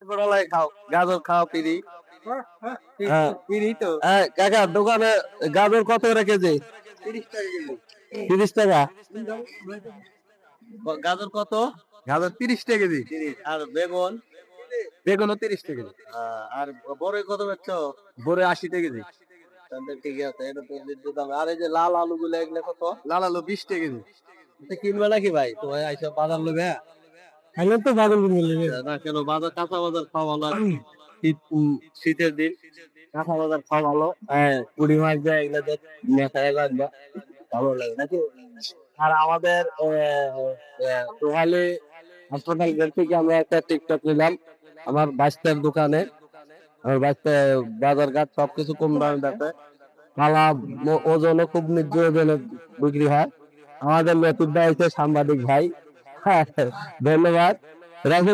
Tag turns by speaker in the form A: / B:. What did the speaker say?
A: ছোটবেলায় খাও গাজর খাও পিরি। হ্যাঁ
B: পিড়ি তো
A: কাকা দোকানে গাজর কত করে কেজি?
B: 30 টাকা কেজি।
A: 30 টাকা। গাজর কত?
B: গাজর 30 টাকা কেজি।
A: 30। আর বেগুন?
B: বেগুনও 30 টাকা কেজি।
A: আর বড়ই কত বেচছ?
B: বড়ি 80 টাকা কেজি।
A: তাহলে ঠিক আছে, এটা তো দিতে হবে। আর এই যে লাল আলু গুলো এগুলো কত?
B: লাল আলু 20 টাকা কেজি।
A: এটা কিনবে নাকি ভাই? তোমার আইসা বাজার লোভে?
B: খাইলে তো বাজার কিনবে লাগে।
A: না কেন, বাজার কাঁচা বাজার খাওয়া ভালো। আর শীতের দিন কাঁচা বাজার খাওয়া ভালো। হ্যাঁ, পুঁটি মাছ দেয় এগুলো দেখ, মেখায় রাখবা, ভালো লাগে নাকি? আর আমাদের সোহালি হাসপাতাল থেকে আমরা একটা টিকটক নিলাম আমার বাচ্চার দোকানে। আমার বাচ্চা বাজার ঘাট সবকিছু কম দামে দেখে, মালা ওজনও খুব নির্দিষ্ট ওজনে বিক্রি হয়। আমাদের নতুন হচ্ছে সাংবাদিক ভাই। ধন্যবাদ। রাখো